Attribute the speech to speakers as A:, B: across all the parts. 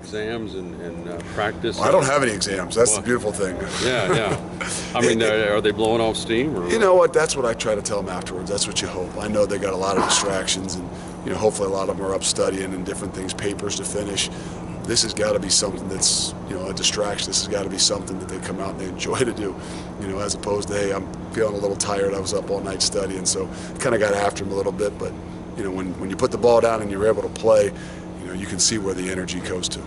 A: exams and practice?
B: Well, I don't have any exams. That's the beautiful thing.
A: Yeah. I mean, are they blowing off steam? Or?
B: You know what? That's what I try to tell them afterwards. That's what you hope. I know they got a lot of distractions, and hopefully a lot of them are up studying and different things, papers to finish. This has got to be something that's a distraction. This has got to be something that they come out and they enjoy to do, as opposed to, hey, I'm feeling a little tired. I was up all night studying, so kind of got after them a little bit. But when you put the ball down and you're able to play, you can see where the energy goes to.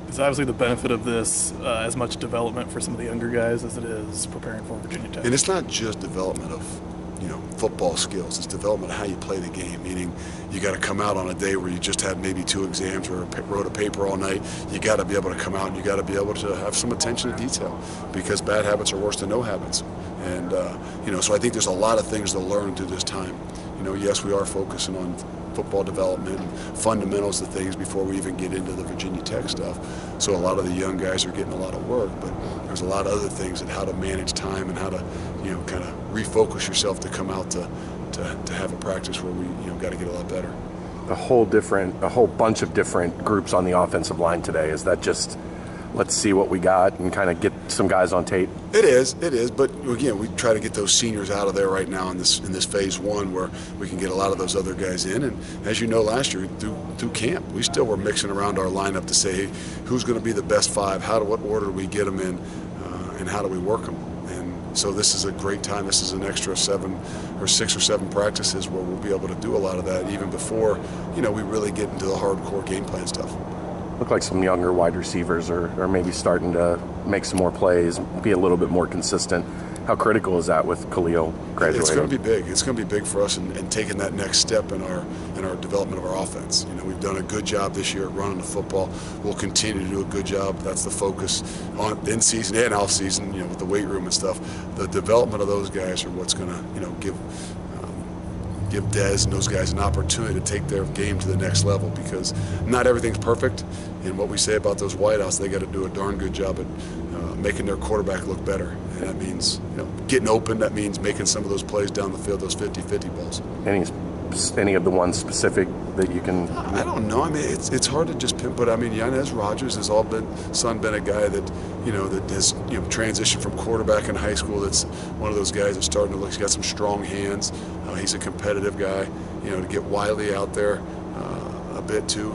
C: It's obviously the benefit of this as much development for some of the younger guys as it is preparing for Virginia Tech.
B: And it's not just development of football skills. It's development of how you play the game, meaning you got to come out on a day where you just had maybe 2 exams or wrote a paper all night. You got to be able to come out and you got to be able to have some attention to detail, because bad habits are worse than no habits. And so I think there's a lot of things to learn through this time. Yes, we are focusing on football development and fundamentals of things before we even get into the Virginia Tech stuff. So a lot of the young guys are getting a lot of work, but there's a lot of other things and how to manage time and how to, kind of refocus yourself to come out to have a practice where we, got to get a lot better.
D: A whole bunch of different groups on the offensive line today. Is that just, let's see what we got and kind of get some guys on tape?
B: It is. But again, we try to get those seniors out of there right now in this phase 1, where we can get a lot of those other guys in. And as you know, last year through camp, we still were mixing around our lineup to say, hey, who's going to be the best 5? What order do we get them in, and how do we work them? And so this is a great time. This is an extra 6 or 7 practices where we'll be able to do a lot of that even before we really get into the hardcore game plan stuff.
D: Look like some younger wide receivers are maybe starting to make some more plays, be a little bit more consistent. How critical is that with Khalil graduating?
B: It's going to be big. It's going to be big for us in taking that next step in our development of our offense. We've done a good job this year at running the football. We'll continue to do a good job. That's the focus on in season and off season. With the weight room and stuff. The development of those guys are what's going to give Dez and those guys an opportunity to take their game to the next level, because not everything's perfect. And what we say about those wideouts, they got to do a darn good job at making their quarterback look better. And that means getting open. That means making some of those plays down the field, those 50-50 balls.
D: Any of the ones specific that you can?
B: I don't know. I mean, it's hard to just pinpoint. I mean, Yanez Rogers has been a guy that that has transitioned from quarterback in high school. That's one of those guys that's starting to look. He's got some strong hands. He's a competitive guy. To get Wiley out there a bit too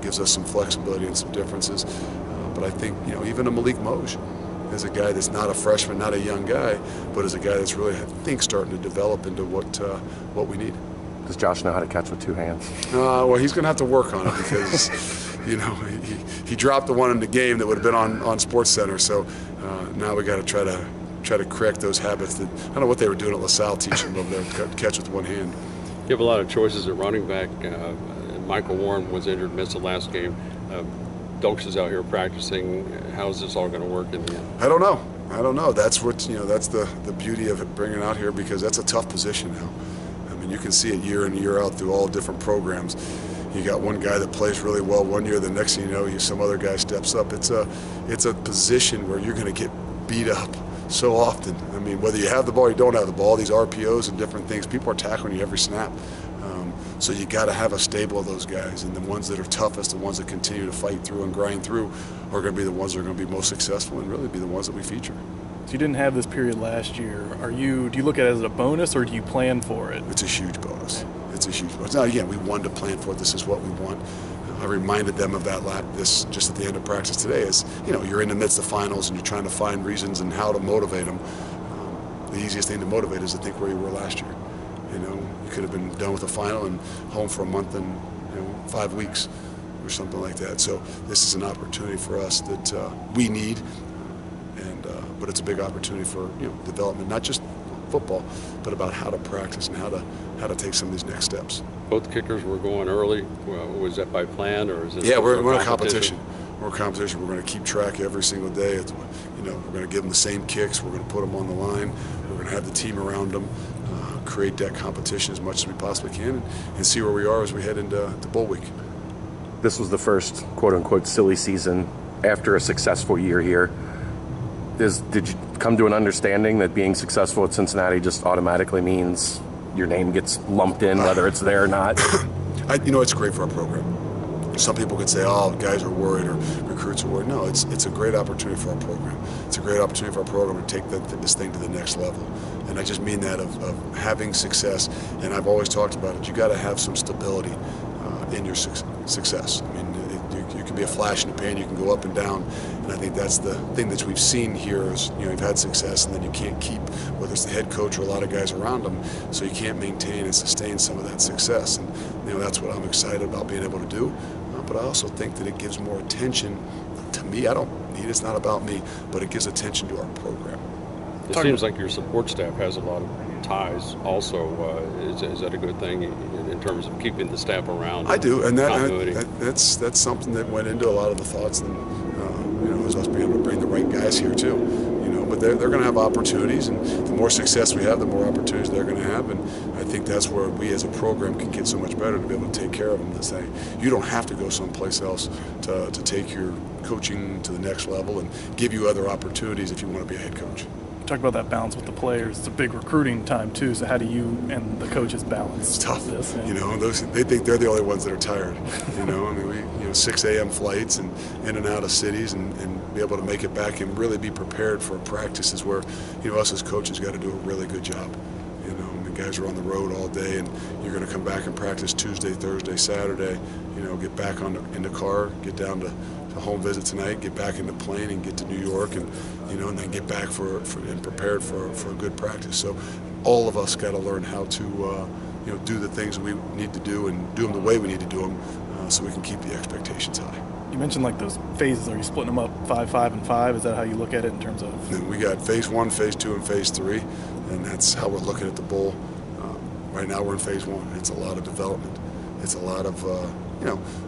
B: gives us some flexibility and some differences. But I think even a Malik Moj is a guy that's not a freshman, not a young guy, but is a guy that's really, I think, starting to develop into what we need.
D: Does Josh know how to catch with 2 hands?
B: Well, he's going to have to work on it, because he dropped the one in the game that would have been on SportsCenter. So now we got to try to correct those habits. That I don't know what they were doing at LaSalle teaching them over there, catch with 1 hand.
A: You have a lot of choices at running back. Michael Warren was injured, missed the last game. Dokes is out here practicing. How's this all going to work in the end?
B: I don't know. That's what that's the beauty of it, bringing it out here, because that's a tough position now. I mean, you can see it year in and year out through all different programs. You got one guy that plays really well one year, the next thing you know, some other guy steps up. It's a position where you're going to get beat up so often. I mean, whether you have the ball or you don't have the ball, these RPOs and different things, people are tackling you every snap. So you got to have a stable of those guys, and the ones that are toughest, the ones that continue to fight through and grind through, are going to be the ones that are going to be most successful and really be the ones that we feature.
C: So you didn't have this period last year. Do you look at it as a bonus, or do you plan for it?
B: It's a huge bonus. It's a huge bonus. Now, again, we wanted to plan for it. This is what we want. I reminded them of that this just at the end of practice today. Is you're in the midst of finals and you're trying to find reasons and how to motivate them. The easiest thing to motivate is to think where you were last year. You could have been done with a final and home for a month and 5 weeks or something like that. So this is an opportunity for us that we need, but it's a big opportunity for development, not just football, but about how to practice and how to take some of these next steps.
A: Both kickers were going early. Was that by plan, or is it?
B: Yeah, we're in a competition. We're in a competition. We're going to keep track every single day. We're going to give them the same kicks. We're going to put them on the line. We're going to have the team around them. Create that competition as much as we possibly can, and see where we are as we head into bowl week.
D: This was the first quote-unquote silly season after a successful year here. Did you come to an understanding that being successful at Cincinnati just automatically means your name gets lumped in, whether it's there or not?
B: It's great for our program. some people could say, oh, guys are worried or recruits are worried. No, it's a great opportunity for our program. It's a great opportunity for our program to take this thing to the next level. And I just mean that of having success. And I've always talked about it. You got to have some stability in your success. I mean, you can be a flash in the pan. You can go up and down. And I think that's the thing that we've seen here is, you've had success, and then you can't keep, whether it's the head coach or a lot of guys around them, so you can't maintain and sustain some of that success. And that's what I'm excited about being able to do. But I also think that it gives more attention to me. I don't need it's not about me, but it gives attention to our program.
A: It seems like your support staff has a lot of ties also. Is that a good thing in terms of keeping the staff around?
B: I do, and that's something that went into a lot of the thoughts, and as us being able to bring the right guys here too. But they're going to have opportunities, and the more success we have, the more opportunities they're going to have. And I think that's where we as a program can get so much better, to be able to take care of them, to say, you don't have to go someplace else to take your coaching to the next level and give you other opportunities if you want to be a head coach.
C: Talk about that balance with the players. It's a big recruiting time too. So how do you and the coaches balance?
B: It's tough.
C: This?
B: They think they're the only ones that are tired. I mean, we 6 a.m. flights and in and out of cities, and be able to make it back and really be prepared for practices where us as coaches got to do a really good job. The guys are on the road all day, and you're going to come back and practice Tuesday, Thursday, Saturday. Get back in the car, get down to home visit tonight, get back in the plane and get to New York, and and then get back and prepared for a good practice. So all of us got to learn how to do the things we need to do and do them the way we need to do them, so we can keep the expectations high.
C: You mentioned like those phases. Are you splitting them up 5, 5, and 5? Is that how you look at it in terms of?
B: And we got phase 1, phase 2, and phase 3, and that's how we're looking at the bowl. Right now we're in phase 1. It's a lot of development. It's a lot of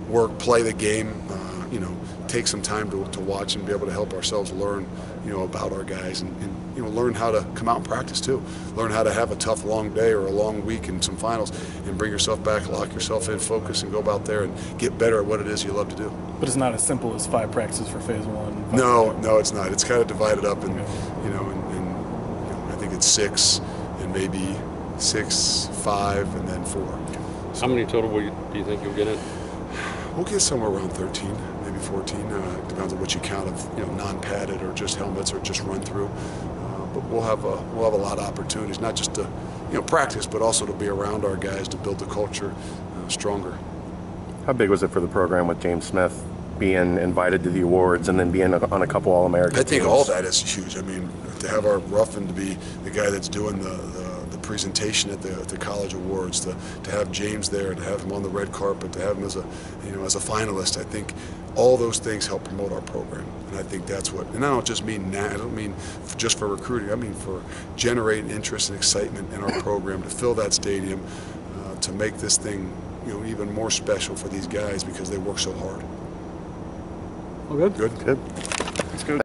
B: work, play the game. Take some time to watch and be able to help ourselves learn, about our guys, and learn how to come out and practice too. Learn how to have a tough, long day or a long week and some finals, and bring yourself back, lock yourself in, focus, and go out there and get better at what it is you love to do.
C: But it's not as simple as 5 practices for phase 1.
B: No, it's not. It's kind of divided up, and I think it's 6, and maybe 6, 5, and then 4.
A: How many total do you think you'll get in?
B: We'll get somewhere around 13, maybe 14. Depends on what you count of non-padded or just helmets or just run through. But we'll have a lot of opportunities, not just to practice, but also to be around our guys, to build the culture stronger.
D: How big was it for the program with James Smith being invited to the awards and then being on a couple All-American
B: I think
D: teams?
B: all that is huge. I mean, to have our Ruffin to be the guy that's doing the presentation at the college awards, to have James there, to have him on the red carpet, to have him as a finalist, I think all those things help promote our program. And I think that's what, and I don't just mean I don't mean just for recruiting, I mean for generating interest and excitement in our program, to fill that stadium, to make this thing even more special for these guys because they work so hard.
A: Well, good.
B: Good.